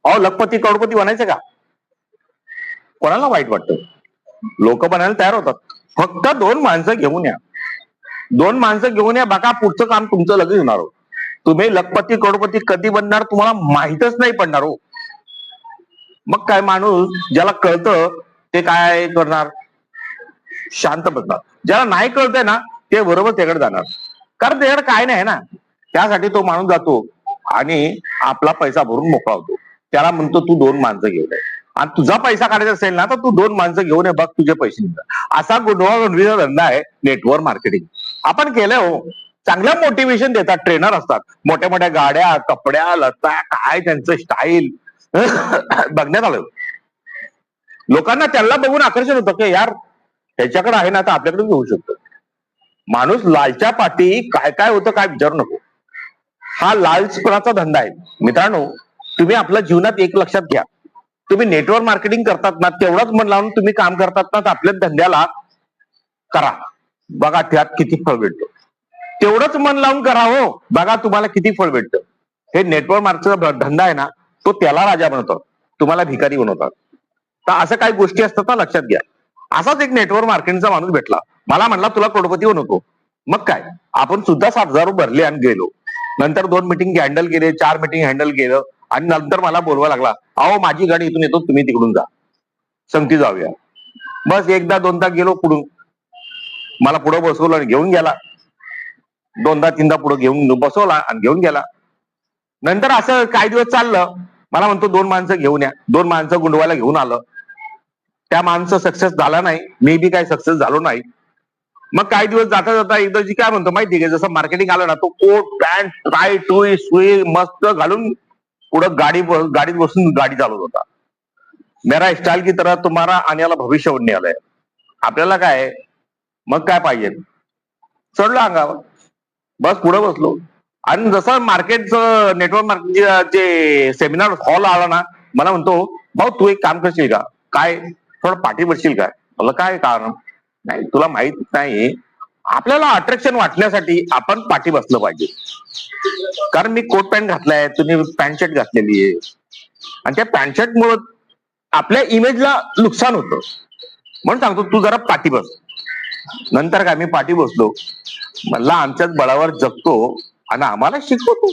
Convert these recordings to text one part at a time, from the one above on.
अहो लखपती करोडपती बनायचं का? कोणाला वाईट वाटतं? लोक बनायला तयार होतात. फक्त 2 माणसं घेऊन या. 2 माणसं घेऊन या, बघा पुढचं काम तुमचं लगेच होणार हो. तुम्ही लखपती करोडपती कधी बनणार तुम्हाला माहितच नाही पडणार हो. मग काय माणूस ज्याला कळतं ते काय करणार? शांत बसणार. ज्याला नाही कळतंय ना ते बरोबर त्याकडे जाणार, कारण त्याकडे काय नाही ना. त्यासाठी तो माणूस जातो आणि आपला पैसा भरून मोकळा होतो. त्याला म्हणतो तू 2 माणसं घेऊन ये, आणि तुझा पैसा काढायचा असेल ना तर तू 2 माणसं घेऊन ये, बघ तुझे पैसे निघतात. असा गुंडवागुंडवीचा धंदा आहे नेटवर्क मार्केटिंग. आपण केलंय हो. चांगलं मोटिवेशन देतात, ट्रेनर असतात, मोठ्या मोठ्या गाड्या, कपड्या, लता, काय त्यांचं स्टाईल बघण्यात आलं. लोकांना त्यांना बघून आकर्षण होतं की यार त्याच्याकडे आहे ना तर आपल्याकडे घेऊ शकतो. माणूस लालच्या पाठी काय काय होतं काय विचारू नको. हा लालचपणाचा धंदा आहे मित्रांनो. तुम्ही आपल्या जीवनात एक लक्षात घ्या, तुम्ही नेटवर्क मार्केटिंग करतात ना तेवढाच मन लावून तुम्ही काम करतात ना तर आपल्या धंद्याला करा, बघा त्यात किती फळ भेटतं. तेवढंच मन लावून करा हो, बघा तुम्हाला किती फळ भेटतं. हे नेटवर्क मार्केटचा धंदा आहे ना तो त्याला राजा बनवतात, तुम्हाला भिकारी बनवतात. तर असं काही गोष्टी असतात ना लक्षात घ्या. असाच एक नेटवर्क मार्केटिंगचा माणूस भेटला, मला म्हणला तुला करोडपती बनवतो. मग काय, आपण सुद्धा 7,000 रुपये भरले आणि गेलो. नंतर 2 मीटिंग हँडल केले, 4 मीटिंग हँडल केलं, आणि नंतर मला बोलवा लागला, अहो माझी गाडी इथून येतो तुम्ही तिकडून जा, संगती जाऊया. बस एकदा दोनदा गेलो पुढून, मला पुढे बसवलं आणि घेऊन गेला. दोनदा तीनदा पुढे घेऊन बसवला आणि घेऊन गेला. नंतर असं काही दिवस चाललं, मला म्हणतो 2 माणसं घेऊन या. 2 माणसं गुंडवायला घेऊन आलं. त्या माणसं सक्सेस झाला नाही, मी बी काही सक्सेस झालो नाही. मग काही दिवस जाता जाता एकदाची काय म्हणतो माहिती आहे, जसं मार्केटिंग आलं ना तो कोट पॅन्ट टाय टुई सुई मस्त घालून पुढं गाडीत बसून गाडी चालवत होता. मेरा स्टाईल की तरह तुम्हारा आने वाला भविष्य उडणे आलंय. आपल्याला काय, मग काय पाहिजे, चढलो अंगावर, बस पुढे बसलो. आणि जसं मार्केटचं नेटवर्क मार्केट जे सेमिनार हॉल आला ना, मला म्हणतो भाऊ तू एक काम करशील का, काय थोडं पाठी बसशील काय. मला काय कारण, नाही तुला माहित नाही, आपल्याला अट्रॅक्शन वाटण्यासाठी आपण पाठी बसलं पाहिजे. कारण मी कोट पॅन्ट घातलाय, तुम्ही पॅन्ट शर्ट घातलेली आहे, आणि त्या पॅन्ट शर्ट मुळे आपल्या इमेजला नुकसान होतं, म्हणून सांगतो तू जरा पाठी बस. नंतर काय मी पाठी बसलो, म्हणला आमच्याच बळावर जगतो आणि आम्हाला शिकवतो,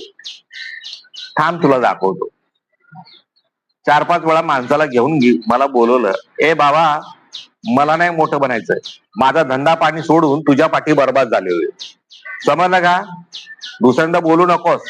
थांब तुला दाखवतो. 4-5 वेळा माणसाला घेऊन मला बोलवलं, ए बाबा मला नाही मोठं बनायचंय, माझा धंदा पाणी सोडून तुझ्या पाठी बर्बाद झाले होते, समजलं का, दुसऱ्यांदा बोलू नकोस.